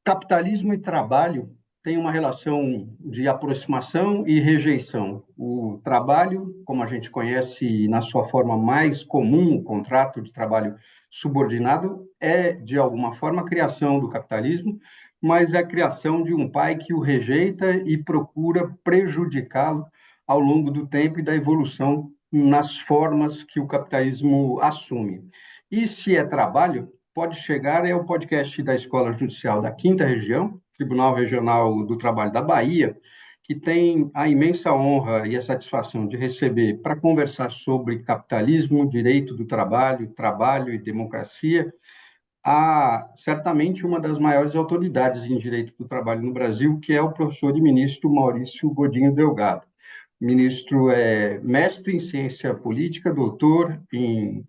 Capitalismo e trabalho têm uma relação de aproximação e rejeição. O trabalho, como a gente conhece na sua forma mais comum, o contrato de trabalho subordinado, é, de alguma forma, a criação do capitalismo, mas é a criação de um pai que o rejeita e procura prejudicá-lo ao longo do tempo e da evolução nas formas que o capitalismo assume. E se é trabalho, pode chegar é o podcast da Escola Judicial da Quinta Região, Tribunal Regional do Trabalho da Bahia, que tem a imensa honra e a satisfação de receber para conversar sobre capitalismo, direito do trabalho, trabalho e democracia, certamente uma das maiores autoridades em direito do trabalho no Brasil, que é o professor e ministro Maurício Godinho Delgado. O ministro é mestre em ciência política, doutor em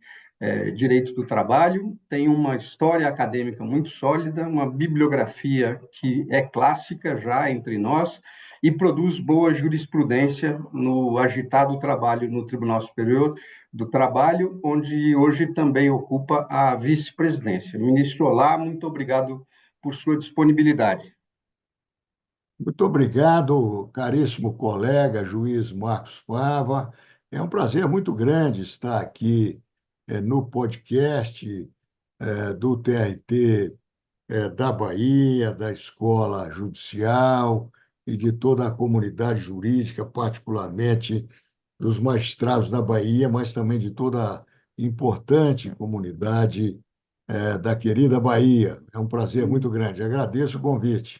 direito do trabalho, tem uma história acadêmica muito sólida, uma bibliografia que é clássica já entre nós e produz boa jurisprudência no agitado trabalho no Tribunal Superior do Trabalho, onde hoje também ocupa a vice-presidência. Ministro, olá, muito obrigado por sua disponibilidade. Muito obrigado, caríssimo colega, juiz Marcos Fava. É um prazer muito grande estar aqui no podcast do TRT da Bahia, da Escola Judicial e de toda a comunidade jurídica, particularmente dos magistrados da Bahia, mas também de toda a importante comunidade da querida Bahia. É um prazer muito grande. Agradeço o convite.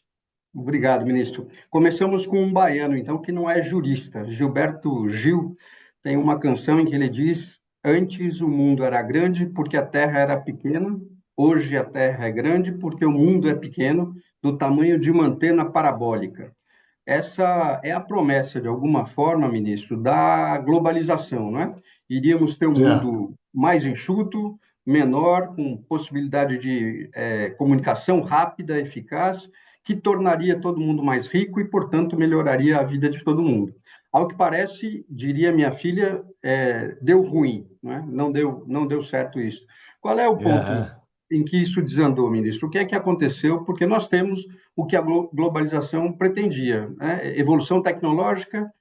Obrigado, ministro. Começamos com um baiano, então, que não é jurista. Gilberto Gil tem uma canção em que ele diz: Antes o mundo era grande porque a terra era pequena, hoje a terra é grande porque o mundo é pequeno, do tamanho de uma antena parabólica. Essa é a promessa, de alguma forma, ministro, da globalização, não é? Iríamos ter um Certo. mundo mais enxuto, menor, com possibilidade de comunicação rápida, eficaz, que tornaria todo mundo mais rico e, portanto, melhoraria a vida de todo mundo. Ao que parece, diria minha filha, deu ruim, não é? Não deu certo isso. Qual é o ponto É. em que isso desandou, ministro? O que é que aconteceu? Porque nós temos o que a globalização pretendia, né? Evolução tecnológica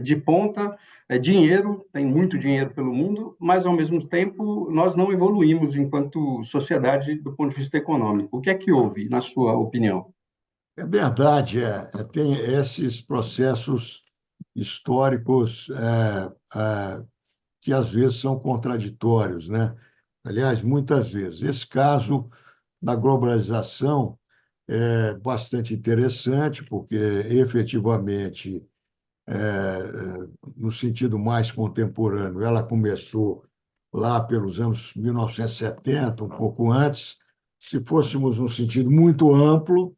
de ponta, dinheiro, tem muito dinheiro pelo mundo, mas, ao mesmo tempo, nós não evoluímos enquanto sociedade do ponto de vista econômico. O que é que houve, na sua opinião? É verdade, tem esses processos históricos que às vezes são contraditórios, né? Aliás, muitas vezes. Esse caso da globalização é bastante interessante, porque efetivamente, no sentido mais contemporâneo, ela começou lá pelos anos 1970, um pouco antes. Se fôssemos num sentido muito amplo,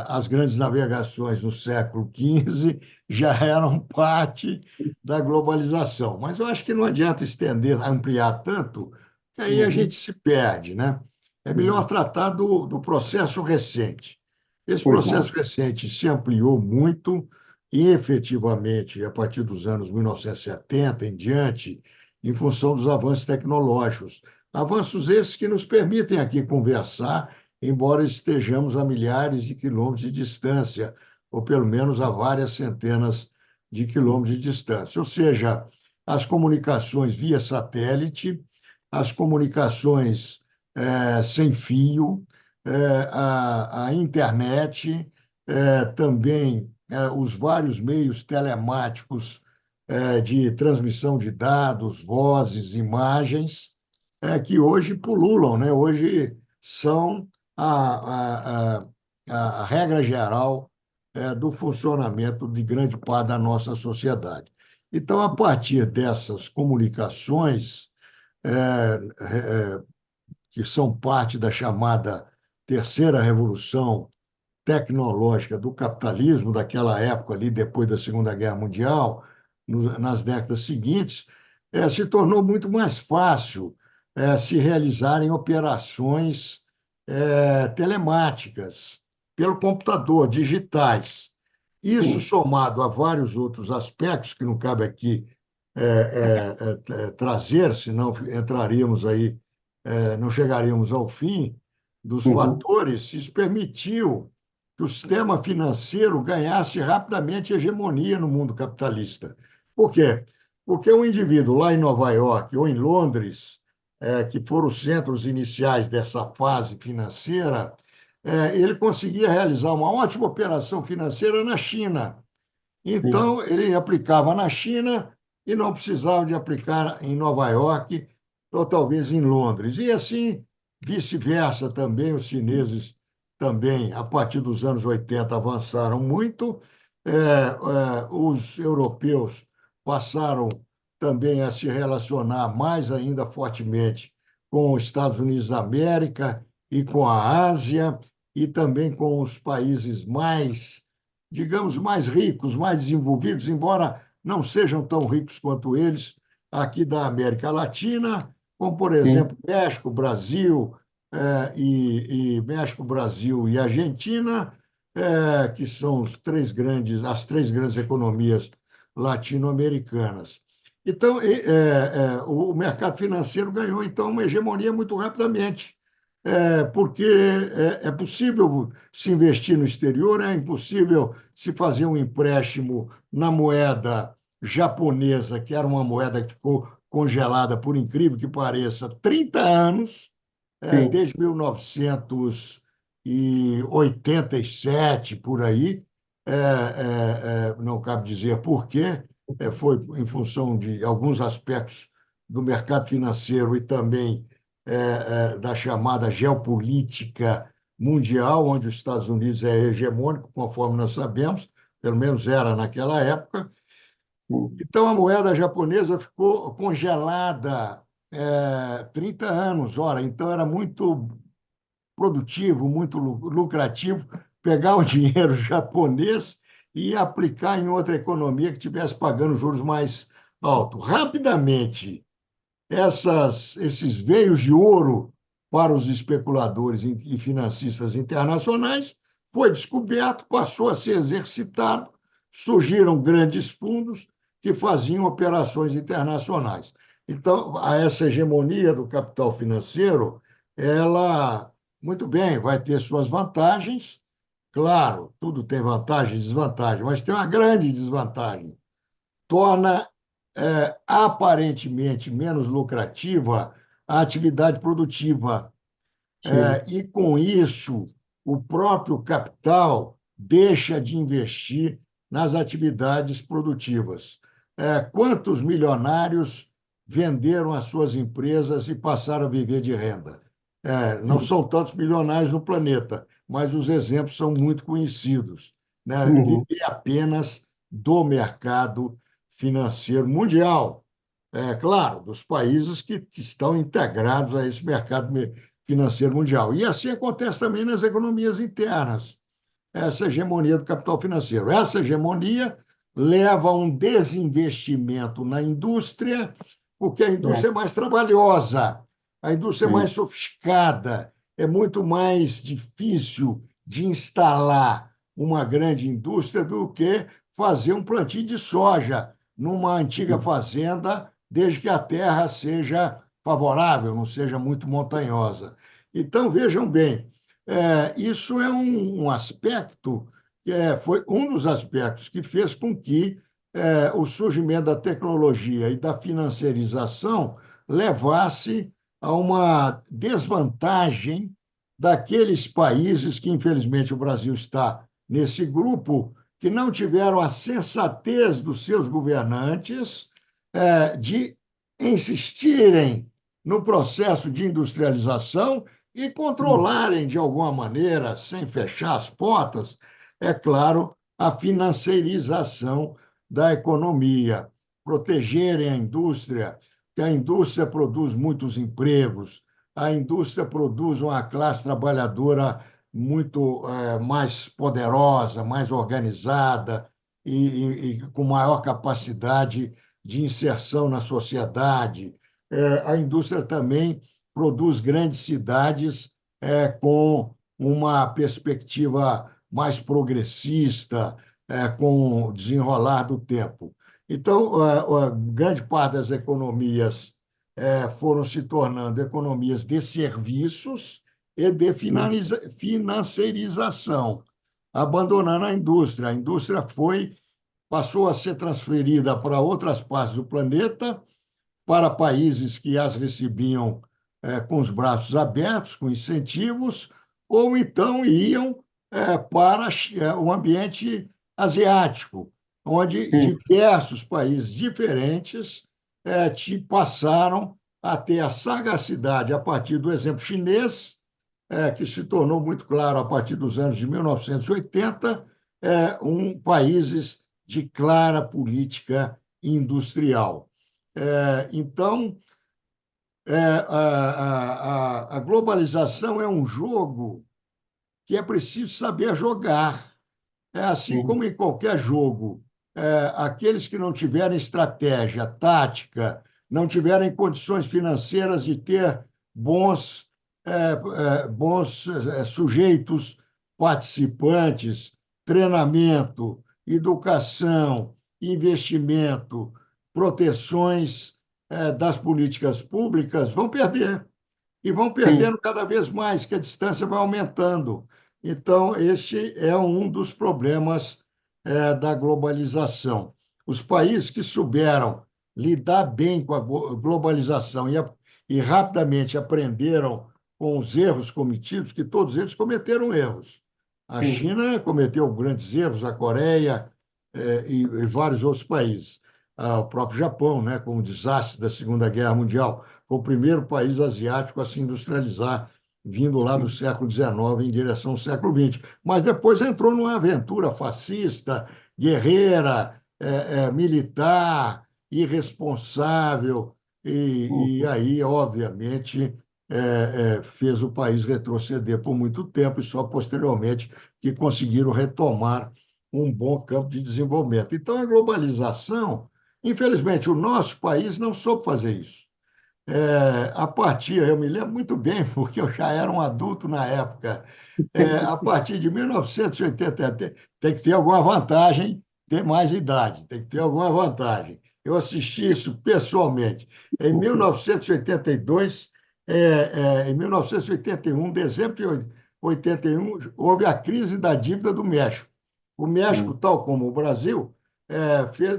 as grandes navegações no século XV já eram parte da globalização. Mas eu acho que não adianta estender, ampliar tanto, que aí a gente Uhum, se perde, né? É melhor uhum. tratar do processo recente. Esse Pois não. processo recente se ampliou muito e, efetivamente, a partir dos anos 1970 em diante, em função dos avanços tecnológicos. Avanços esses que nos permitem aqui conversar, embora estejamos a milhares de quilômetros de distância, ou pelo menos a várias centenas de quilômetros de distância. Ou seja, as comunicações via satélite, as comunicações sem fio, a internet, também os vários meios telemáticos de transmissão de dados, vozes, imagens, que hoje pululam, né? Hoje são a regra geral do funcionamento de grande parte da nossa sociedade. Então, a partir dessas comunicações, que são parte da chamada terceira revolução tecnológica do capitalismo, daquela época ali, depois da Segunda Guerra Mundial, nas décadas seguintes, se tornou muito mais fácil se realizarem operações telemáticas pelo computador, digitais. Isso Sim. somado a vários outros aspectos que não cabe aqui trazer, senão entraríamos aí, não chegaríamos ao fim, dos Uhum. fatores, isso permitiu que o sistema financeiro ganhasse rapidamente hegemonia no mundo capitalista. Por quê? Porque um indivíduo lá em Nova York ou em Londres, que foram os centros iniciais dessa fase financeira, ele conseguia realizar uma ótima operação financeira na China. Sim, Então, ele aplicava na China e não precisava de aplicar em Nova York ou talvez em Londres. E assim, vice-versa também, os chineses também, a partir dos anos 80, avançaram muito. Os europeus passaram também a se relacionar mais ainda fortemente com os Estados Unidos da América e com a Ásia, e também com os países mais, digamos, mais ricos, mais desenvolvidos, embora não sejam tão ricos quanto eles aqui da América Latina, como, por sim, exemplo, México, Brasil, México, Brasil e Argentina, que são as três grandes economias latino-americanas. Então, o mercado financeiro ganhou, então, uma hegemonia muito rapidamente, porque é possível se investir no exterior, é impossível se fazer um empréstimo na moeda japonesa, que era uma moeda que ficou congelada, por incrível que pareça, 30 anos, sim. desde 1987, por aí. Não cabe dizer por quê, foi em função de alguns aspectos do mercado financeiro e também da chamada geopolítica mundial, onde os Estados Unidos é hegemônico, conforme nós sabemos, pelo menos era naquela época. Sim. Então, a moeda japonesa ficou congelada 30 anos. Ora, então era muito produtivo, muito lucrativo pegar o dinheiro japonês e aplicar em outra economia que estivesse pagando juros mais altos. Rapidamente, esses veios de ouro para os especuladores e financistas internacionais foi descoberto, passou a ser exercitado, surgiram grandes fundos que faziam operações internacionais. Então, essa hegemonia do capital financeiro, ela, muito bem, vai ter suas vantagens, claro, tudo tem vantagem e desvantagem, mas tem uma grande desvantagem: torna aparentemente menos lucrativa a atividade produtiva. Sim. E, com isso, o próprio capital deixa de investir nas atividades produtivas. Quantos milionários venderam as suas empresas e passaram a viver de renda? Não Sim. são tantos milionários no planeta, mas os exemplos são muito conhecidos, né? Uhum. Viver apenas do mercado financeiro mundial. Claro, dos países que estão integrados a esse mercado financeiro mundial. E assim acontece também nas economias internas, essa hegemonia do capital financeiro. Essa hegemonia leva a um desinvestimento na indústria, porque a É, indústria é mais trabalhosa, a indústria é mais sim. sofisticada, é muito mais difícil de instalar uma grande indústria do que fazer um plantio de soja numa antiga Sim. fazenda, desde que a terra seja favorável, não seja muito montanhosa. Então, vejam bem, isso é um aspecto, foi um dos aspectos que fez com que o surgimento da tecnologia e da financiarização levasse a uma desvantagem daqueles países que, infelizmente, o Brasil está nesse grupo, que não tiveram a sensatez dos seus governantes de insistirem no processo de industrialização e controlarem, de alguma maneira, sem fechar as portas, é claro, a financiarização da economia, protegerem a indústria, que a indústria produz muitos empregos, a indústria produz uma classe trabalhadora muito mais poderosa, mais organizada e com maior capacidade de inserção na sociedade. A indústria também produz grandes cidades com uma perspectiva mais progressista, com o desenrolar do tempo. Então, grande parte das economias foram se tornando economias de serviços e de financiarização, abandonando a indústria. A indústria passou a ser transferida para outras partes do planeta, para países que as recebiam com os braços abertos, com incentivos, ou então iam para o ambiente asiático, onde sim, diversos países diferentes passaram a ter a sagacidade, a partir do exemplo chinês, que se tornou muito claro a partir dos anos de 1980, países de clara política industrial. Então, a globalização é um jogo que é preciso saber jogar. É assim sim, como em qualquer jogo, aqueles que não tiverem estratégia, tática, não tiverem condições financeiras de ter bons sujeitos participantes, treinamento, educação, investimento, proteções das políticas públicas, vão perder. E vão sim, perdendo cada vez mais, que a distância vai aumentando. Então, este é um dos problemas da globalização. Os países que souberam lidar bem com a globalização e rapidamente aprenderam com os erros cometidos, que todos eles cometeram erros. A sim, China cometeu grandes erros, a Coreia e vários outros países. O próprio Japão, né, com o desastre da Segunda Guerra Mundial, foi o primeiro país asiático a se industrializar, vindo lá do sim, século XIX em direção ao século XX. Mas depois entrou numa aventura fascista, guerreira, militar, irresponsável, e uhum, aí, obviamente, fez o país retroceder por muito tempo e só posteriormente que conseguiram retomar um bom campo de desenvolvimento. Então, a globalização, infelizmente, o nosso país não soube fazer isso. Eu me lembro muito bem, porque eu já era um adulto na época, a partir de 1980, tem que ter alguma vantagem, ter mais idade, tem que ter alguma vantagem. Eu assisti isso pessoalmente. Em 1982, em 1981, dezembro de 81, houve a crise da dívida do México. O México, sim, tal como o Brasil,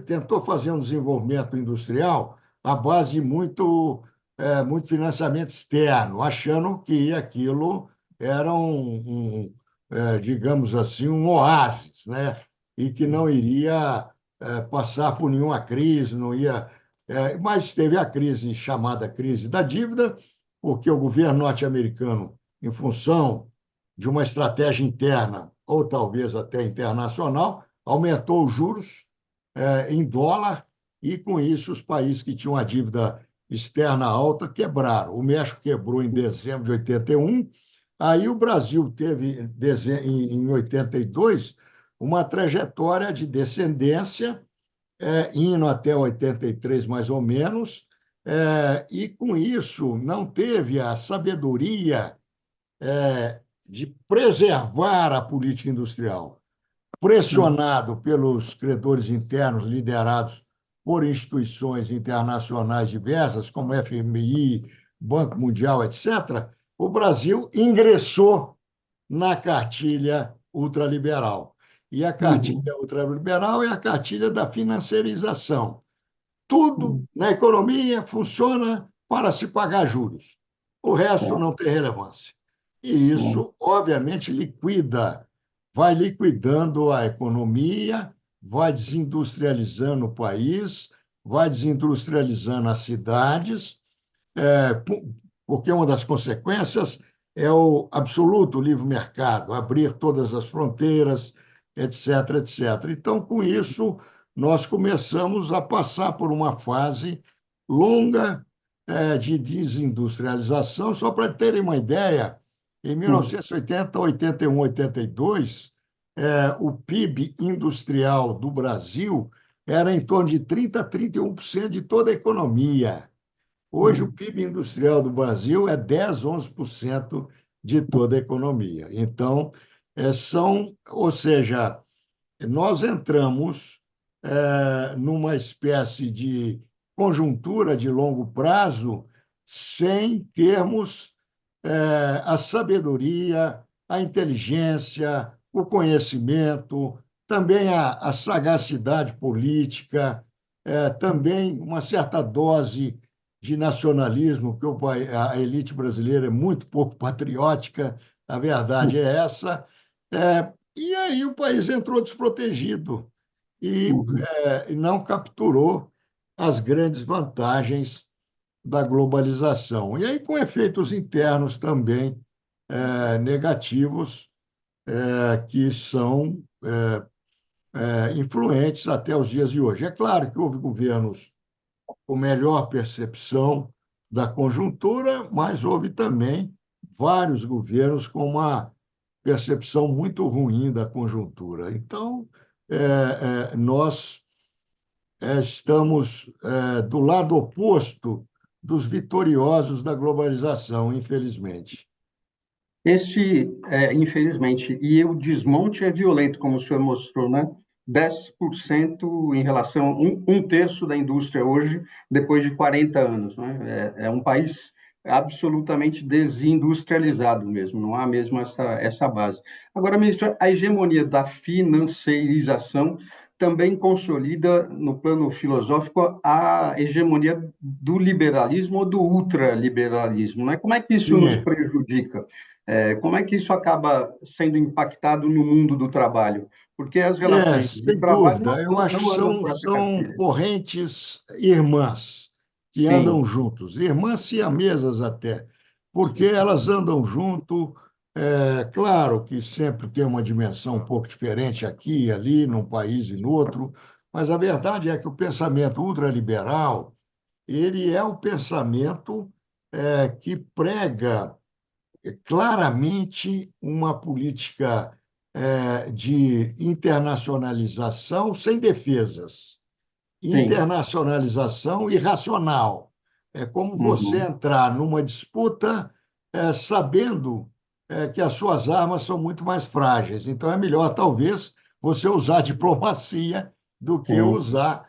tentou fazer um desenvolvimento industrial à base de muito financiamento externo, achando que aquilo era digamos assim, um oásis, né? E que não iria passar por nenhuma crise, não ia. Mas teve a crise chamada crise da dívida, porque o governo norte-americano, em função de uma estratégia interna, ou talvez até internacional, aumentou os juros em dólar, e com isso os países que tinham a dívida externa alta quebraram. O México quebrou em dezembro de 81, aí o Brasil teve, em 82, uma trajetória de descendência, indo até 83, mais ou menos, e com isso não teve a sabedoria de preservar a política industrial, sim, pressionado pelos credores internos liderados por instituições internacionais diversas, como FMI, Banco Mundial, etc., o Brasil ingressou na cartilha ultraliberal. E a uhum, cartilha ultraliberal é a cartilha da financiarização. Tudo uhum, na economia funciona para se pagar juros. O resto certo, não tem relevância. E uhum, isso, obviamente, vai liquidando a economia, vai desindustrializando o país, vai desindustrializando as cidades, é, porque uma das consequências é o absoluto livre mercado, abrir todas as fronteiras, etc., etc. Então, com isso, nós começamos a passar por uma fase longa de desindustrialização. Só para terem uma ideia, em sim, 1980, 81, 82, o PIB industrial do Brasil era em torno de 30% a 31% de toda a economia. Hoje, o uhum, PIB industrial do Brasil é 10, 11% de toda a economia. Então, ou seja, nós entramos numa espécie de conjuntura de longo prazo sem termos a sabedoria, a inteligência, o conhecimento, também a sagacidade política, também uma certa dose de nacionalismo, porque a elite brasileira é muito pouco patriótica, a verdade é essa. E aí o país entrou desprotegido e Uhum. não capturou as grandes vantagens da globalização. E aí, com efeitos internos também negativos, que são influentes até os dias de hoje. É claro que houve governos com melhor percepção da conjuntura, mas houve também vários governos com uma percepção muito ruim da conjuntura. Então, nós estamos do lado oposto dos vitoriosos da globalização, infelizmente. Infelizmente, e o desmonte é violento, como o senhor mostrou, né? 10% em relação, um terço da indústria hoje, depois de 40 anos, né? É um país absolutamente desindustrializado mesmo, não há mesmo essa base. Agora, ministro, a hegemonia da financeirização também consolida, no plano filosófico, a hegemonia do liberalismo ou do ultraliberalismo, né? Como é que isso nos Sim, prejudica? Como é que isso acaba sendo impactado no mundo do trabalho? Porque as relações de sem trabalho dúvida. Eu acho que não andam são, por essa são cartilha. correntes irmãs que andam Sim, juntos, irmãs siamesas até, porque elas andam junto. Claro que sempre tem uma dimensão um pouco diferente aqui e ali, num país e no outro, mas a verdade é que o pensamento ultraliberal ele é o pensamento que prega claramente uma política de internacionalização sem defesas, sim. internacionalização irracional. É como você Uhum, entrar numa disputa sabendo que as suas armas são muito mais frágeis. Então, é melhor, talvez, você usar a diplomacia do que sim. usar,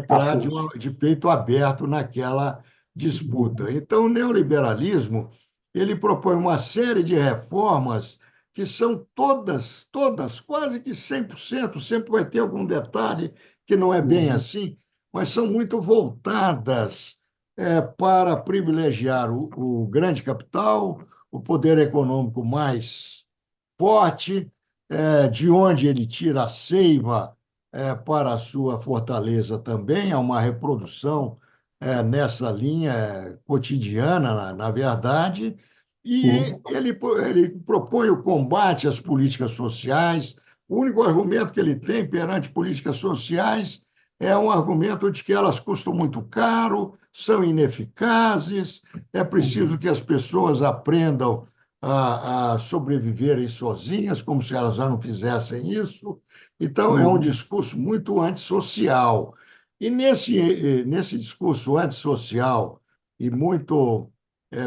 A entrar força. de peito aberto naquela disputa. Uhum, Então, o neoliberalismo ele propõe uma série de reformas que são todas, quase que 100%, sempre vai ter algum detalhe que não é bem uhum, assim, mas são muito voltadas para privilegiar o grande capital, o poder econômico mais forte, de onde ele tira a seiva para a sua fortaleza também, há uma reprodução nessa linha cotidiana, na verdade, e sim. ele propõe o combate às políticas sociais. O único argumento que ele tem perante políticas sociais é um argumento de que elas custam muito caro, são ineficazes, é preciso Uhum, que as pessoas aprendam a sobreviverem sozinhas, como se elas já não fizessem isso. Então, é um uhum, discurso muito antissocial. E nesse discurso antissocial e muito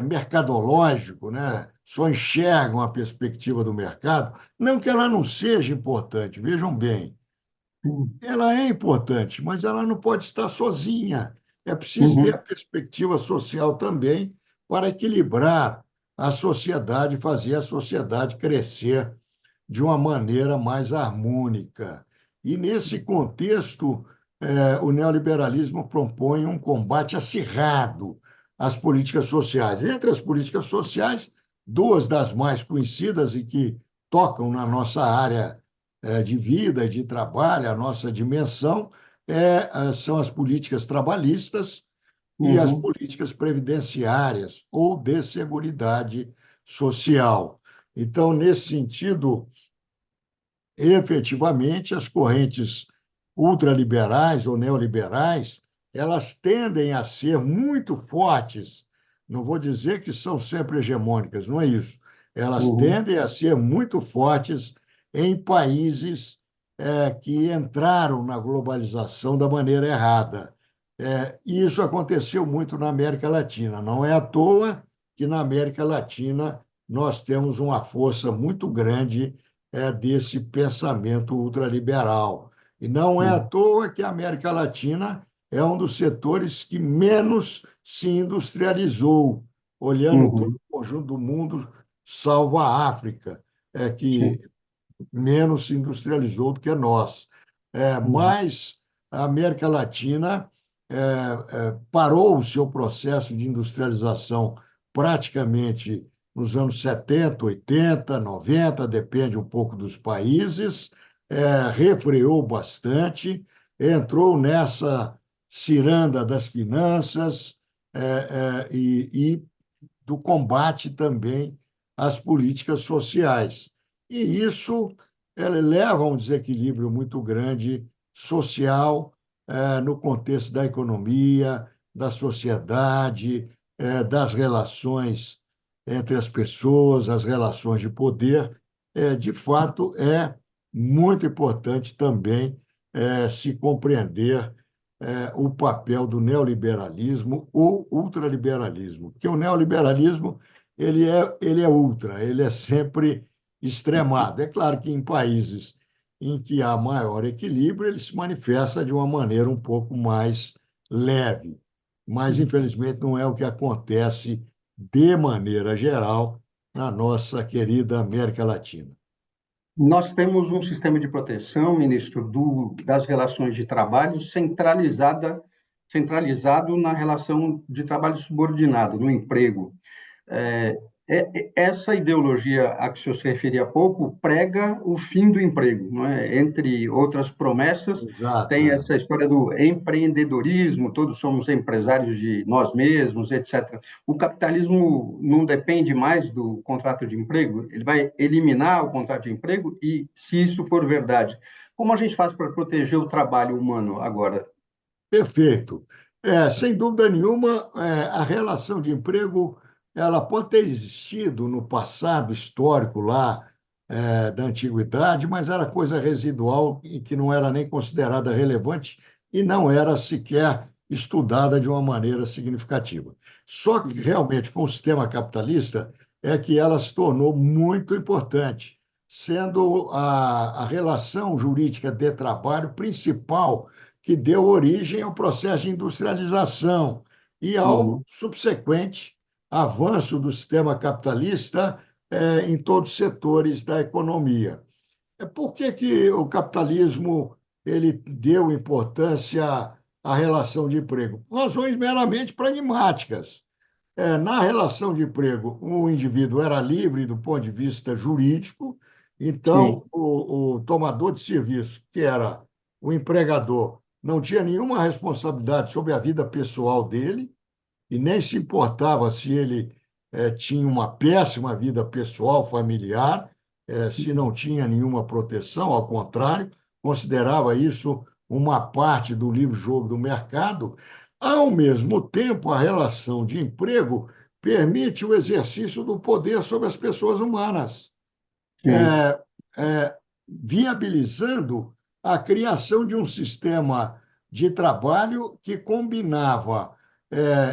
mercadológico, né? Só enxergam a perspectiva do mercado, não que ela não seja importante, vejam bem, uhum, ela é importante, mas ela não pode estar sozinha. É preciso ter a uhum, perspectiva social também para equilibrar a sociedade, fazer a sociedade crescer de uma maneira mais harmônica. E, nesse contexto, o neoliberalismo propõe um combate acirrado às políticas sociais. Entre as políticas sociais, duas das mais conhecidas e que tocam na nossa área de vida e de trabalho, a nossa dimensão, são as políticas trabalhistas e as uhum, políticas previdenciárias ou de seguridade social. Então, nesse sentido, efetivamente, as correntes ultraliberais ou neoliberais, elas tendem a ser muito fortes. Não vou dizer que são sempre hegemônicas, não é isso. Elas uhum, tendem a ser muito fortes em países que entraram na globalização da maneira errada. E isso aconteceu muito na América Latina. Não é à toa que na América Latina nós temos uma força muito grande desse pensamento ultraliberal. E não é à uhum, toa que a América Latina é um dos setores que menos se industrializou, olhando todo uhum, o conjunto do mundo, salvo a África, que sim. menos se industrializou do que nós. Uhum. Mas a América Latina parou o seu processo de industrialização praticamente nos anos 70, 80, 90, depende um pouco dos países, refreou bastante, entrou nessa ciranda das finanças e do combate também às políticas sociais. E isso leva a um desequilíbrio muito grande social no contexto da economia, da sociedade, das relações entre as pessoas, as relações de poder. De fato, é muito importante também se compreender o papel do neoliberalismo ou ultraliberalismo, porque o neoliberalismo ele é ultra, ele é sempre extremado. É claro que em países em que há maior equilíbrio, ele se manifesta de uma maneira um pouco mais leve, mas infelizmente não é o que acontece de maneira geral na nossa querida América Latina. Nós temos um sistema de proteção, ministro, das relações de trabalho centralizado na relação de trabalho subordinado, no emprego. É, essa ideologia a que o senhor se referia há pouco prega o fim do emprego, não é? Entre outras promessas, Exato. tem essa história do empreendedorismo, todos somos empresários de nós mesmos, etc. O capitalismo não depende mais do contrato de emprego, ele vai eliminar o contrato de emprego e, se isso for verdade, como a gente faz para proteger o trabalho humano agora? Perfeito. Sem dúvida nenhuma, a relação de emprego ela pode ter existido no passado histórico lá da antiguidade, mas era coisa residual e que não era nem considerada relevante e não era sequer estudada de uma maneira significativa. Só que realmente com o sistema capitalista é que ela se tornou muito importante, sendo a relação jurídica de trabalho principal que deu origem ao processo de industrialização e ao Uhum, subsequente avanço do sistema capitalista em todos os setores da economia. Por que que o capitalismo ele deu importância à relação de emprego? Por razões meramente pragmáticas. Na relação de emprego, o indivíduo era livre do ponto de vista jurídico, sim, então o tomador de serviço, que era o empregador, não tinha nenhuma responsabilidade sobre a vida pessoal dele e nem se importava se ele tinha uma péssima vida pessoal, familiar, se não tinha nenhuma proteção, ao contrário, considerava isso uma parte do livre-jogo do mercado. Ao mesmo tempo, a relação de emprego permite o exercício do poder sobre as pessoas humanas, sim, viabilizando a criação de um sistema de trabalho que combinava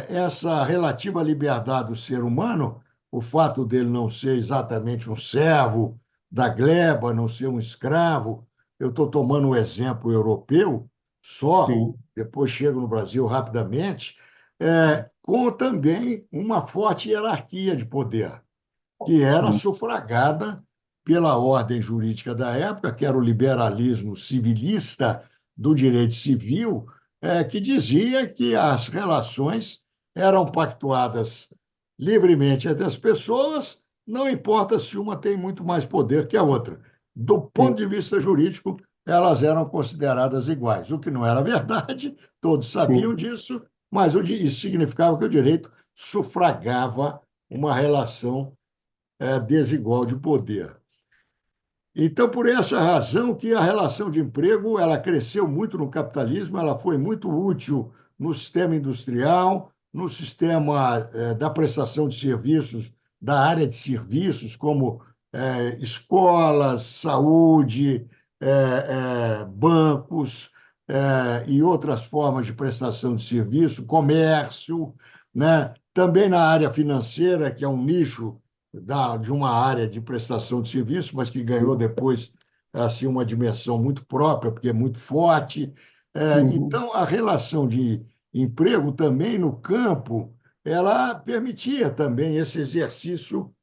essa relativa liberdade do ser humano, o fato dele não ser exatamente um servo da gleba, não ser um escravo. Eu estou tomando um exemplo europeu, só, sim, depois chego no Brasil rapidamente, com também uma forte hierarquia de poder que era sim, sufragada pela ordem jurídica da época, que era o liberalismo civilista do direito civil, que dizia que as relações eram pactuadas livremente entre as pessoas, não importa se uma tem muito mais poder que a outra. Do ponto sim, de vista jurídico, elas eram consideradas iguais, o que não era verdade, todos sabiam sim. disso, mas isso significava que o direito sufragava uma relação desigual de poder. Então, por essa razão que a relação de emprego ela cresceu muito no capitalismo, ela foi muito útil no sistema industrial, no sistema da prestação de serviços, da área de serviços, como escolas, saúde, bancos e outras formas de prestação de serviço, comércio, né? Também na área financeira, que é um nicho de uma área de prestação de serviço, mas que ganhou depois assim uma dimensão muito própria, porque é muito forte. Uhum, Então, a relação de emprego também no campo ela permitia também esse exercício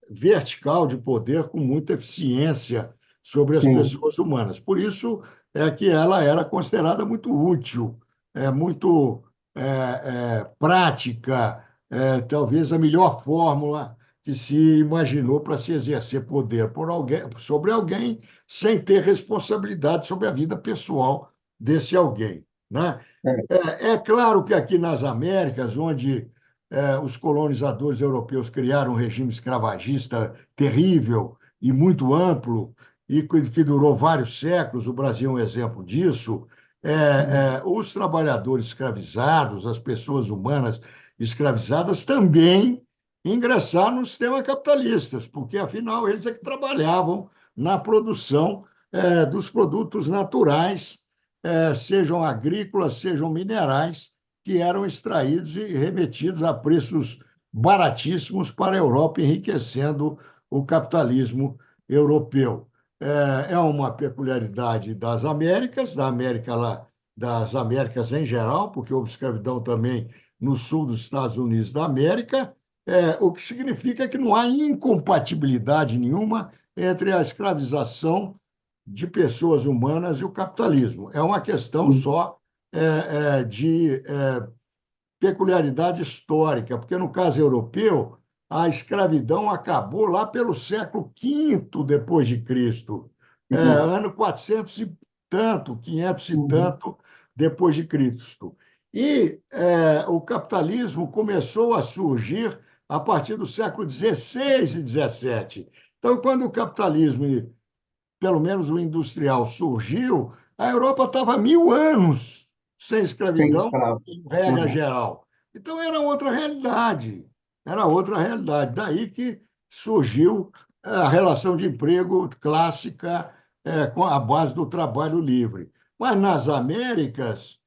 vertical de poder com muita eficiência sobre as sim, pessoas humanas. Por isso é que ela era considerada muito útil, muito prática, talvez a melhor fórmula que se imaginou para se exercer poder por alguém, sobre alguém sem ter responsabilidade sobre a vida pessoal desse alguém, né? é, É claro que aqui nas Américas, onde os colonizadores europeus criaram um regime escravagista terrível e muito amplo, e que durou vários séculos, o Brasil é um exemplo disso. Os trabalhadores escravizados, as pessoas humanas escravizadas também ingressaram no sistema capitalista, porque afinal eles é que trabalhavam na produção dos produtos naturais, sejam agrícolas, sejam minerais, que eram extraídos e remetidos a preços baratíssimos para a Europa, enriquecendo o capitalismo europeu. É uma peculiaridade das Américas, das Américas em geral, porque houve escravidão também no sul dos Estados Unidos da América, o que significa que não há incompatibilidade nenhuma entre a escravização de pessoas humanas e o capitalismo. É uma questão sim, só de peculiaridade histórica, porque no caso europeu, a escravidão acabou lá pelo século V depois de Cristo, sim, ano 400 e tanto, 500 e uhum, tanto depois de Cristo. E o capitalismo começou a surgir a partir do século XVI e XVII. Então, quando o capitalismo, pelo menos o industrial, surgiu, a Europa estava 1000 anos sem sem escravidão, escravos. em regra Uhum, geral. Então, era outra realidade. Era outra realidade. Daí que surgiu a relação de emprego clássica com a base do trabalho livre. Mas nas Américas,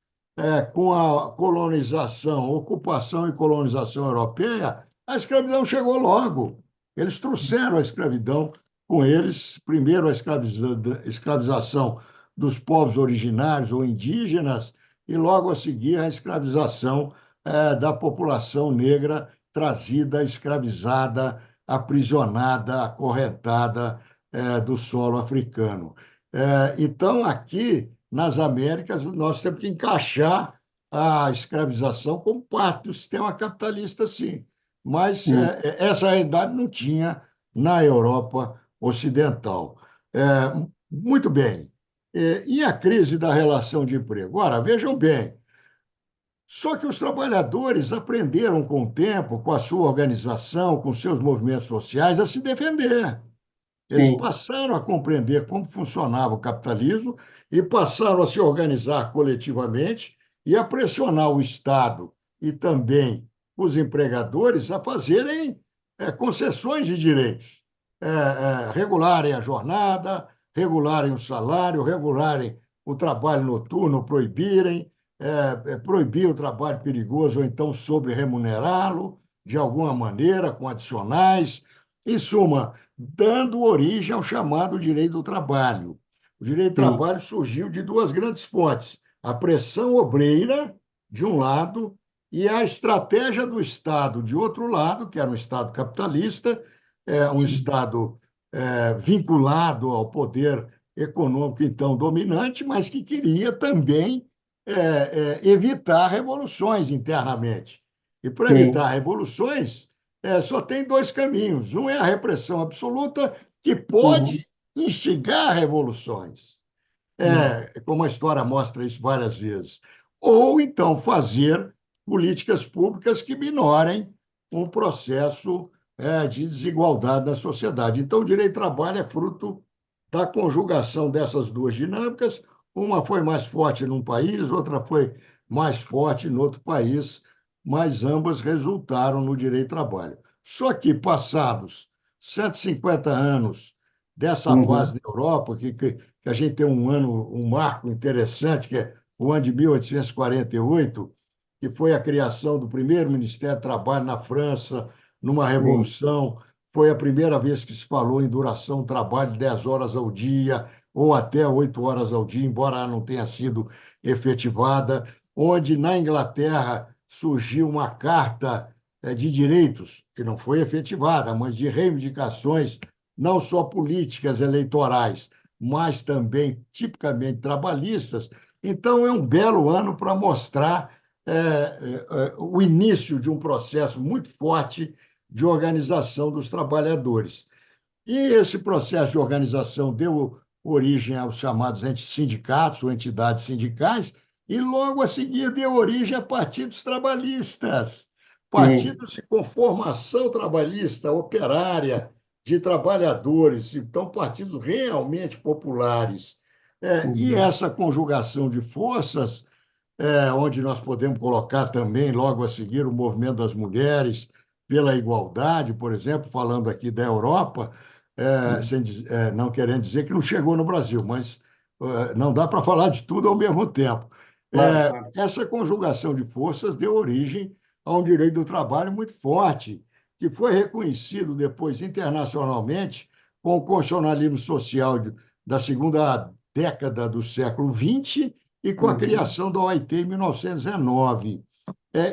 com a colonização, ocupação e colonização europeia, a escravidão chegou logo. Eles trouxeram a escravidão com eles, primeiro a escravização dos povos originários ou indígenas, e logo a seguir a escravização da população negra trazida, escravizada, aprisionada, acorrentada do solo africano. Então, aqui nas Américas, nós temos que encaixar a escravização como parte do sistema capitalista, sim. Mas sim, essa realidade não tinha na Europa Ocidental. Muito bem. E a crise da relação de emprego? Ora, vejam bem, só que os trabalhadores aprenderam com o tempo, com a sua organização, com seus movimentos sociais, a se defender. Eles sim, passaram a compreender como funcionava o capitalismo e passaram a se organizar coletivamente e a pressionar o Estado e também os empregadores a fazerem concessões de direitos, regularem a jornada, regularem o salário, regularem o trabalho noturno, proibir o trabalho perigoso ou então sobre-remunerá-lo de alguma maneira, com adicionais. Em suma, dando origem ao chamado direito do trabalho. O direito do sim, trabalho surgiu de duas grandes fontes: a pressão obreira, de um lado, e a estratégia do Estado, de outro lado, que era um Estado capitalista, um sim, Estado vinculado ao poder econômico, então, dominante, mas que queria também evitar revoluções internamente. E para sim, evitar revoluções, só tem dois caminhos. Um é a repressão absoluta, que uhum, pode instigar revoluções, uhum, como a história mostra isso várias vezes. Ou então fazer políticas públicas que minorem um processo de desigualdade na sociedade. Então, o direito do trabalho é fruto da conjugação dessas duas dinâmicas. Uma foi mais forte num país, outra foi mais forte no outro país, mas ambas resultaram no direito do trabalho. Só que, passados 150 anos dessa fase uhum, na Europa, que a gente tem um marco interessante, que é o ano de 1848, que foi a criação do primeiro Ministério do Trabalho na França, numa sim, revolução. Foi a primeira vez que se falou em duração do trabalho de 10 horas ao dia, ou até 8 horas ao dia, embora ela não tenha sido efetivada, onde na Inglaterra surgiu uma carta de direitos, que não foi efetivada, mas de reivindicações, não só políticas eleitorais, mas também tipicamente trabalhistas. Então, é um belo ano para mostrar o início de um processo muito forte de organização dos trabalhadores. E esse processo de organização deu origem aos chamados sindicatos ou entidades sindicais, e logo a seguir deu origem a partidos trabalhistas, Sim. partidos com formação trabalhista, operária, de trabalhadores, então partidos realmente populares. E Uhum. essa conjugação de forças onde nós podemos colocar também, logo a seguir, o movimento das mulheres pela igualdade, por exemplo, falando aqui da Europa, não querendo dizer que não chegou no Brasil, mas não dá para falar de tudo ao mesmo tempo. Claro, claro. Essa conjugação de forças deu origem a um direito do trabalho muito forte, que foi reconhecido depois internacionalmente com o constitucionalismo social da segunda década do século XX e com a Uhum. criação da OIT em 1919.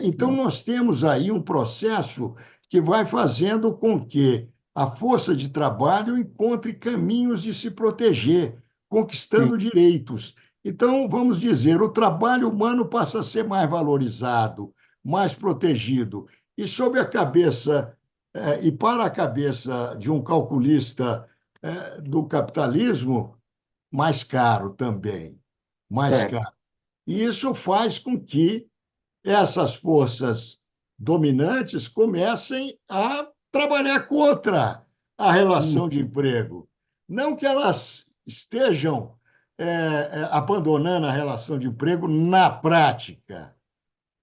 Então, nós temos aí um processo que vai fazendo com que a força de trabalho encontre caminhos de se proteger, Sim. conquistando direitos. Então, vamos dizer, o trabalho humano passa a ser mais valorizado, mais protegido. E sob a cabeça, e para a cabeça de um calculista do capitalismo, mais caro também, mais Certo. caro. E isso faz com que essas forças dominantes comecem a trabalhar contra a Uhum. relação de emprego. Não que elas estejam abandonando a relação de emprego na prática,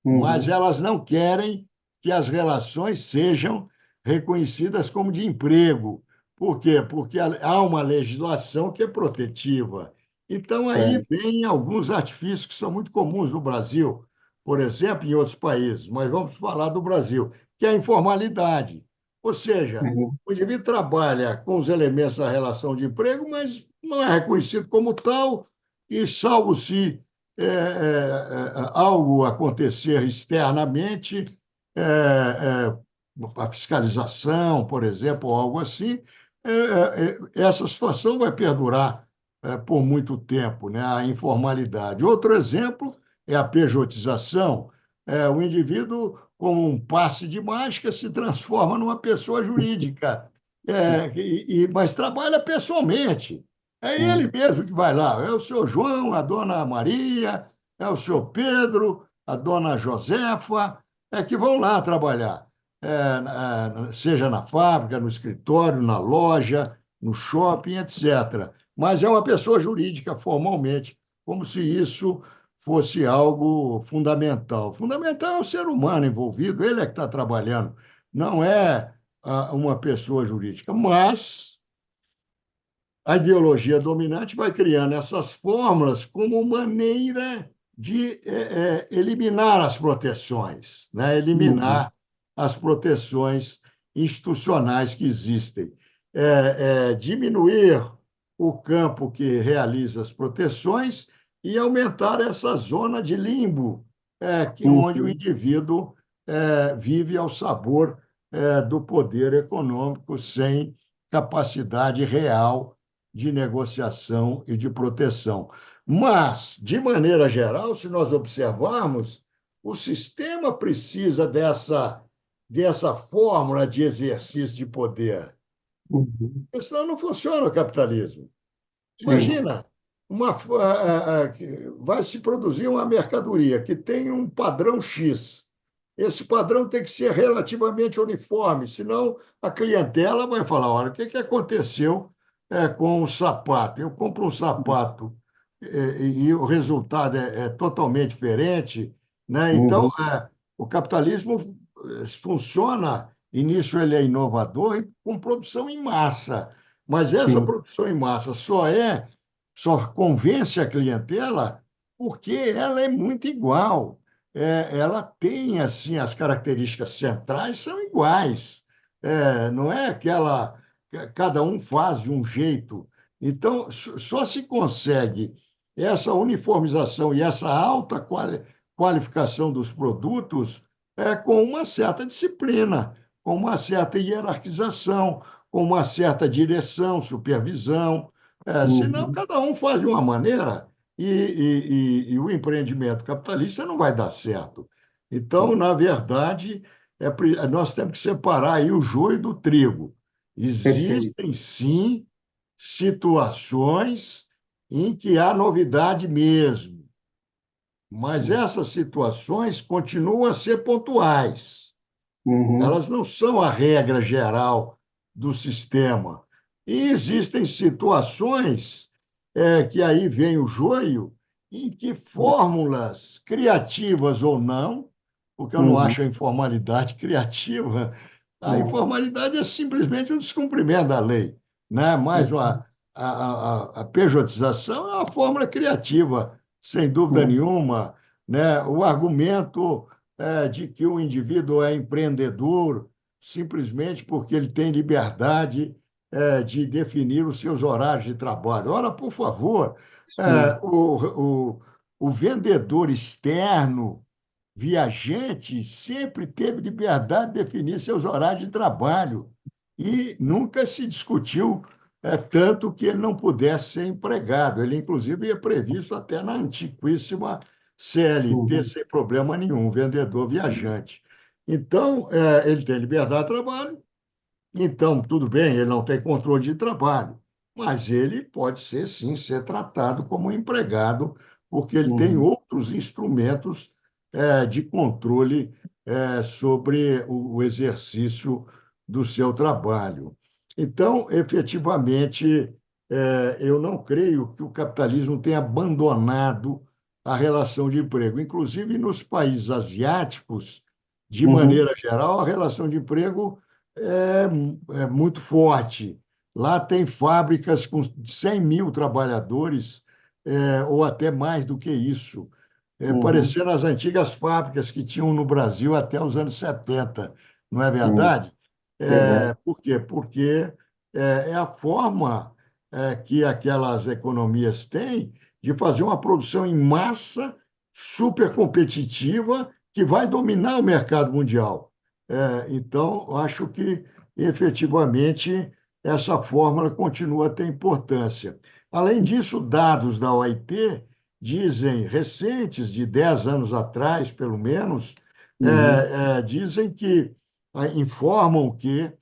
mas Uhum. elas não querem que as relações sejam reconhecidas como de emprego. Por quê? Porque há uma legislação que é protetiva. Então, aí Certo. vem alguns artifícios que são muito comuns no Brasil, por exemplo, em outros países, mas vamos falar do Brasil, que é a informalidade. Ou seja, Uhum. o indivíduo trabalha com os elementos da relação de emprego, mas não é reconhecido como tal, e salvo se algo acontecer externamente, é, a fiscalização, por exemplo, ou algo assim, essa situação vai perdurar por muito tempo, né? A informalidade. Outro exemplo é a pejotização. O indivíduo, como um passe de mágica, se transforma numa pessoa jurídica, mas trabalha pessoalmente. É ele Uhum. mesmo que vai lá. É o seu João, a dona Maria, é o seu Pedro, a dona Josefa, que vão lá trabalhar, seja na fábrica, no escritório, na loja, no shopping, etc. Mas é uma pessoa jurídica formalmente, como se isso fosse algo fundamental. Fundamental é o ser humano envolvido, ele é que está trabalhando, não é uma pessoa jurídica. Mas a ideologia dominante vai criando essas fórmulas como maneira de eliminar as proteções, né? Uhum. Eliminar as proteções institucionais que existem, diminuir o campo que realiza as proteções e aumentar essa zona de limbo, onde o Uhum. indivíduo vive ao sabor do poder econômico sem capacidade real de negociação e de proteção. Mas, de maneira geral, se nós observarmos, o sistema precisa dessa fórmula de exercício de poder. Uhum. Porque senão não funciona o capitalismo. Sim. Imagina, vai se produzir uma mercadoria que tem um padrão X. Esse padrão tem que ser relativamente uniforme, senão a clientela vai falar: olha, o que que aconteceu com o sapato? Eu compro um sapato e o resultado é totalmente diferente, né? Então, Uhum. o capitalismo funciona, e nisso ele é inovador, com produção em massa. Mas essa Sim. produção em massa só convence a clientela porque ela é muito igual. Ela tem assim as características centrais são iguais. Não é aquela cada um faz de um jeito. Então só se consegue essa uniformização e essa alta qualificação dos produtos com uma certa disciplina, com uma certa hierarquização, com uma certa direção, supervisão. Senão, Uhum. cada um faz de uma maneira e o empreendimento capitalista não vai dar certo. Então, na verdade, nós temos que separar aí o joio do trigo. Perfeito. Existem, sim, situações em que há novidade mesmo, mas essas situações continuam a ser pontuais. Uhum. Elas não são a regra geral do sistema. E existem situações que aí vem o joio, em que fórmulas criativas ou não, porque eu não Uhum. acho a informalidade criativa, a Uhum. informalidade é simplesmente um descumprimento da lei, né? Mais Uhum. a pejotização é uma fórmula criativa, sem dúvida Uhum. nenhuma, né? O argumento de que o indivíduo é empreendedor simplesmente porque ele tem liberdade de definir os seus horários de trabalho. Ora, por favor, Sim. o vendedor externo, viajante, sempre teve liberdade de definir seus horários de trabalho e nunca se discutiu tanto que ele não pudesse ser empregado. Ele, inclusive, é previsto até na antiquíssima CLT, Uhum. sem problema nenhum, vendedor viajante. Então, ele tem liberdade de trabalho, então, tudo bem, ele não tem controle de trabalho, mas ele pode ser, sim, ser tratado como um empregado, porque ele tem Uhum. outros instrumentos de controle sobre o exercício do seu trabalho. Então, efetivamente, eu não creio que o capitalismo tenha abandonado a relação de emprego. Inclusive, nos países asiáticos, de Uhum. maneira geral, a relação de emprego é, é muito forte. Lá tem fábricas com 100 mil trabalhadores, ou até mais do que isso, Uhum. parecendo as antigas fábricas que tinham no Brasil até os anos 70, não é Uhum. verdade? Verdade. Por quê? Porque é a forma que aquelas economias têm de fazer uma produção em massa super competitiva que vai dominar o mercado mundial. Então, acho que efetivamente essa fórmula continua a ter importância. Além disso, dados da OIT dizem, recentes, de 10 anos atrás, pelo menos, Uhum. dizem que, informam que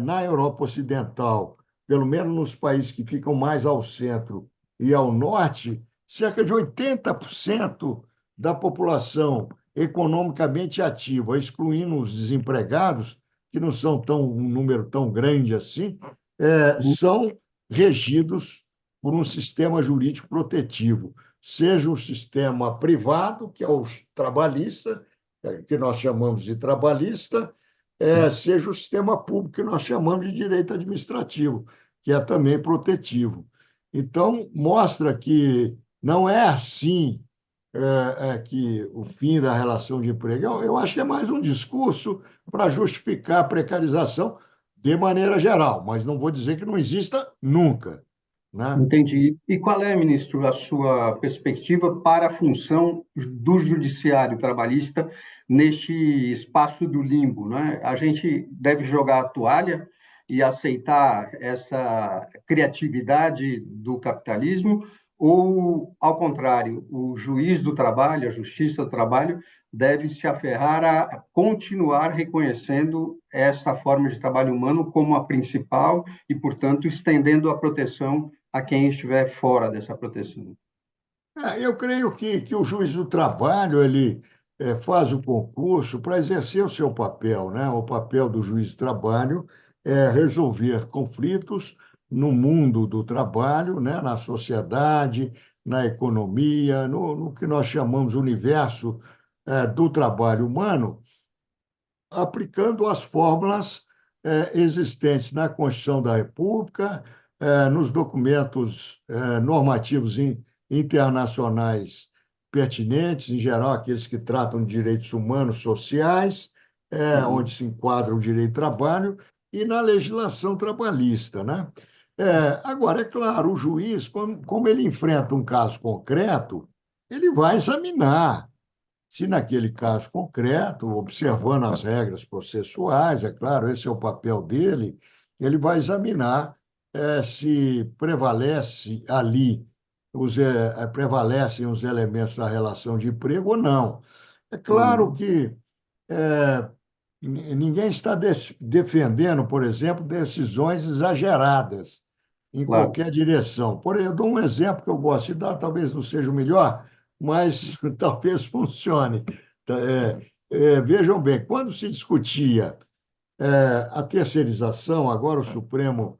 na Europa Ocidental, pelo menos nos países que ficam mais ao centro e ao norte, cerca de 80% da população economicamente ativa, excluindo os desempregados, que não são um número tão grande assim, Uhum. são regidos por um sistema jurídico protetivo, seja o sistema privado, que é o trabalhista, que nós chamamos de trabalhista, seja o sistema público que nós chamamos de direito administrativo, que é também protetivo. Então, mostra que não é assim que o fim da relação de emprego. Eu acho que é mais um discurso para justificar a precarização de maneira geral, mas não vou dizer que não exista nunca, né? Entendi. E qual é, ministro, a sua perspectiva para a função do judiciário trabalhista neste espaço do limbo, né? A gente deve jogar a toalha e aceitar essa criatividade do capitalismo, ou, ao contrário, o juiz do trabalho, a justiça do trabalho, deve se aferrar a continuar reconhecendo essa forma de trabalho humano como a principal e, portanto, estendendo a proteção a quem estiver fora dessa proteção. Eu creio que o juiz do trabalho ele faz o concurso para exercer o seu papel, né? O papel do juiz do trabalho é resolver conflitos no mundo do trabalho, né? Na sociedade, na economia, no que nós chamamos de universo do trabalho humano, aplicando as fórmulas existentes na Constituição da República, nos documentos normativos internacionais pertinentes, em geral, aqueles que tratam de direitos humanos sociais, onde Uhum. se enquadra o direito do trabalho, e na legislação trabalhista, né? Agora, é claro, o juiz, como ele enfrenta um caso concreto, ele vai examinar se naquele caso concreto, observando as regras processuais, é claro, esse é o papel dele, ele vai examinar se prevalece ali prevalecem os elementos da relação de emprego ou não. É claro Uhum. que é, ninguém está defendendo, por exemplo, decisões exageradas em Claro. qualquer direção. Por exemplo, eu dou um exemplo que eu gosto de dar, talvez não seja o melhor, mas talvez funcione. Vejam bem, quando se discutia a terceirização, agora o Supremo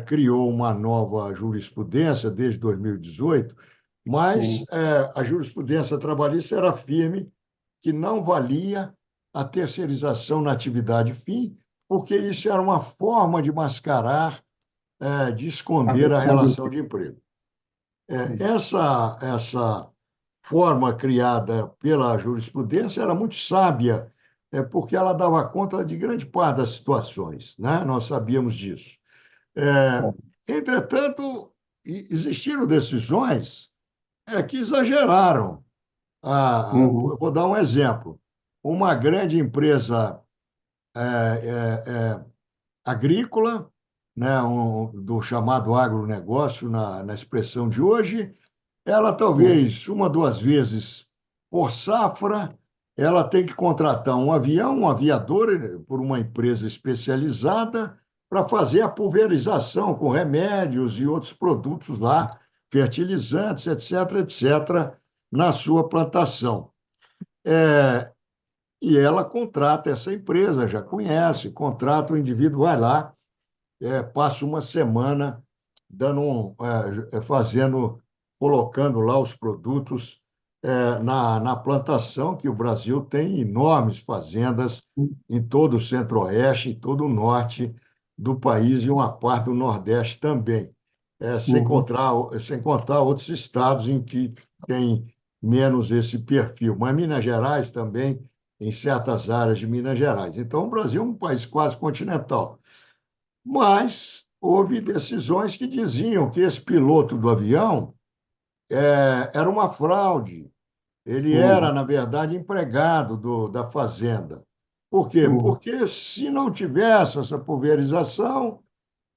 criou uma nova jurisprudência desde 2018, mas Sim. a jurisprudência trabalhista era firme que não valia a terceirização na atividade fim, porque isso era uma forma de mascarar, de A esconder a relação de relação emprego. de emprego. Sim. Essa forma criada pela jurisprudência era muito sábia, porque ela dava conta de grande parte das situações, né? Nós sabíamos disso. É, Entretanto, existiram decisões que exageraram. Eu Uhum. vou dar um exemplo. Uma grande empresa agrícola, né, do chamado agronegócio na expressão de hoje, ela Sim. talvez uma, duas vezes por safra, ela tem que contratar um avião, um aviador, por uma empresa especializada, para fazer a pulverização com remédios e outros produtos lá, fertilizantes, etc., etc., na sua plantação. E ela contrata essa empresa, já conhece, contrata o indivíduo, vai lá, passa uma semana fazendo, colocando lá os produtos na plantação, que o Brasil tem enormes fazendas em todo o centro-oeste, em todo o norte do país e uma parte do nordeste também, Uhum. sem contar outros estados em que tem menos esse perfil. Mas Minas Gerais também, em certas áreas de Minas Gerais. Então, o Brasil é um país quase continental. Mas houve decisões que diziam que esse piloto do avião era uma fraude. Ele era, Uhum. na verdade, empregado da fazenda. Por quê? Uhum. Porque se não tivesse essa pulverização,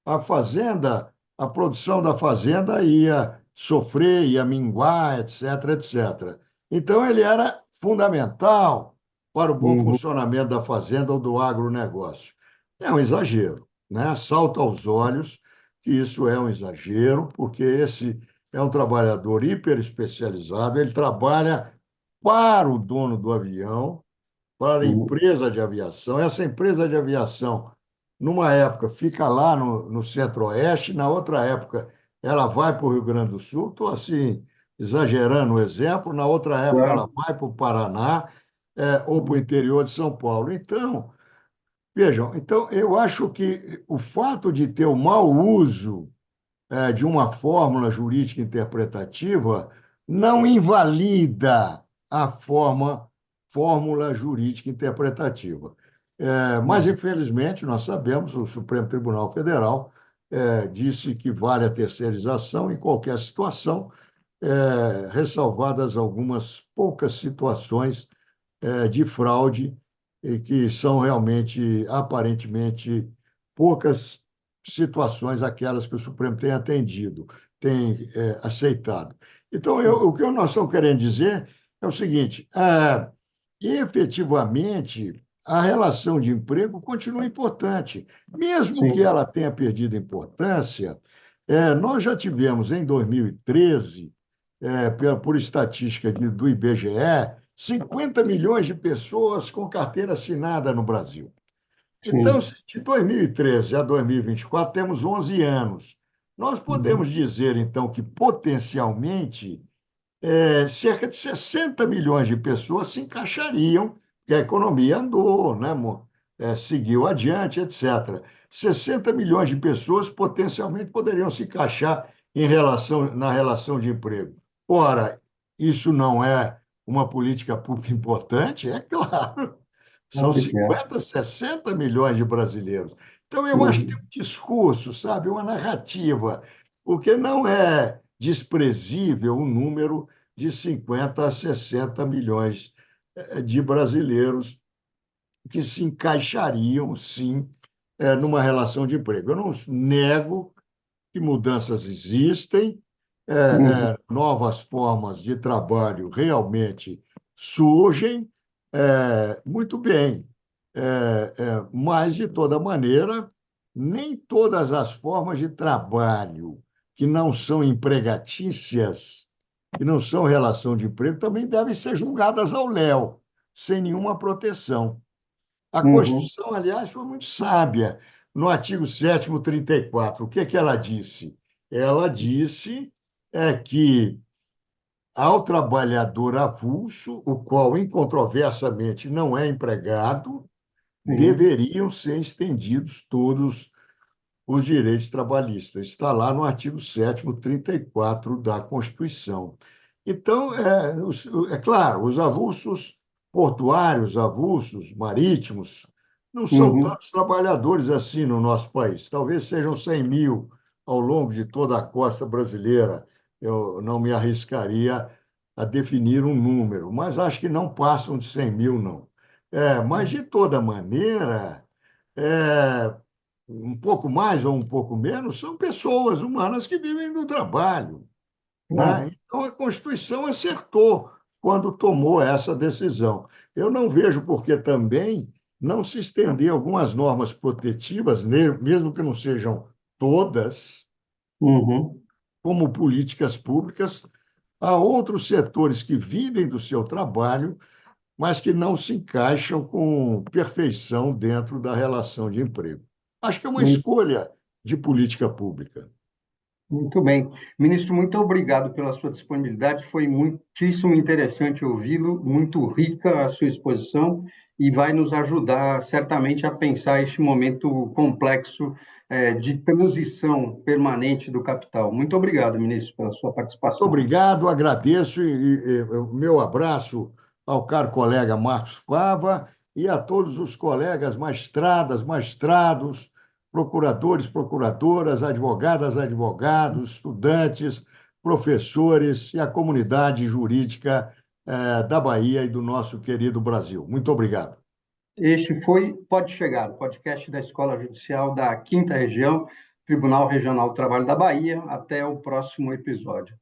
a fazenda, a produção da fazenda ia sofrer, ia minguar, etc., etc. Então, ele era fundamental para o bom Uhum. funcionamento da fazenda ou do agronegócio. É um exagero, né? Salta aos olhos que isso é um exagero, porque esse é um trabalhador hiper especializado, ele trabalha para o dono do avião, para a Uhum. empresa de aviação. Essa empresa de aviação, numa época, fica lá no Centro-Oeste, na outra época, ela vai para o Rio Grande do Sul. Estou assim, exagerando o exemplo, na outra época, ela Claro. vai para o Paraná, ou para o interior de São Paulo. Então, vejam, então eu acho que o fato de ter o mau uso de uma fórmula jurídica interpretativa não invalida a fórmula jurídica interpretativa. Mas, Uhum. infelizmente, nós sabemos, o Supremo Tribunal Federal disse que vale a terceirização em qualquer situação, ressalvadas algumas poucas situações de fraude, e que são realmente, aparentemente, poucas situações aquelas que o Supremo tem atendido, tem aceitado. Então, o que nós estamos querendo dizer é o seguinte: efetivamente, a relação de emprego continua importante, mesmo que Sim. ela tenha perdido importância. Nós já tivemos em 2013, por estatística do IBGE, 50 milhões de pessoas com carteira assinada no Brasil. Então, Sim. de 2013 a 2024, temos 11 anos. Nós Uhum. podemos dizer, então, que potencialmente cerca de 60 milhões de pessoas se encaixariam, porque a economia andou, né, seguiu adiante, etc. 60 milhões de pessoas potencialmente poderiam se encaixar na relação de emprego. Ora, isso não é uma política pública importante? É claro. São Claro que é. 50, 60 milhões de brasileiros. Então, eu acho que tem Uhum. um discurso, sabe, uma narrativa, porque não é desprezível o número de 50 a 60 milhões de brasileiros que se encaixariam, sim, numa relação de emprego. Eu não nego que mudanças existem, Uhum, novas formas de trabalho realmente surgem, muito bem, mas, de toda maneira, nem todas as formas de trabalho que não são empregatícias, que não são relação de emprego, também devem ser julgadas ao léu, sem nenhuma proteção. A uhum, Constituição, aliás, foi muito sábia. No artigo 7º, 34, o que é que ela disse? Ela disse que ao trabalhador avulso, o qual incontroversamente não é empregado, sim. deveriam ser estendidos todos os direitos trabalhistas. Está lá no artigo 7º, 34 da Constituição. Então, é claro, os avulsos portuários, avulsos marítimos, não são Uhum, tantos trabalhadores assim no nosso país. Talvez sejam 100 mil ao longo de toda a costa brasileira. Eu não me arriscaria a definir um número, mas acho que não passam de 100 mil, não. Mas, de toda maneira, é, um pouco mais ou um pouco menos, são pessoas humanas que vivem do trabalho, né? claro. Então, a Constituição acertou quando tomou essa decisão. Eu não vejo por que também não se estender algumas normas protetivas, mesmo que não sejam todas, Uhum. como políticas públicas, a outros setores que vivem do seu trabalho, mas que não se encaixam com perfeição dentro da relação de emprego. Acho que é uma escolha de política pública. Muito bem. Ministro, muito obrigado pela sua disponibilidade. Foi muitíssimo interessante ouvi-lo, muito rica a sua exposição e vai nos ajudar certamente a pensar este momento complexo, de transição permanente do capital. Muito obrigado, ministro, pela sua Muito participação. obrigado, agradeço e o meu abraço ao caro colega Marcos Fava e a todos os colegas magistradas, magistrados, procuradores, procuradoras, advogadas, advogados, estudantes, professores e a comunidade jurídica da Bahia e do nosso querido Brasil. Muito obrigado. Este foi Pode Chegar, podcast da Escola Judicial da Quinta Região, Tribunal Regional do Trabalho da Bahia. Até o próximo episódio.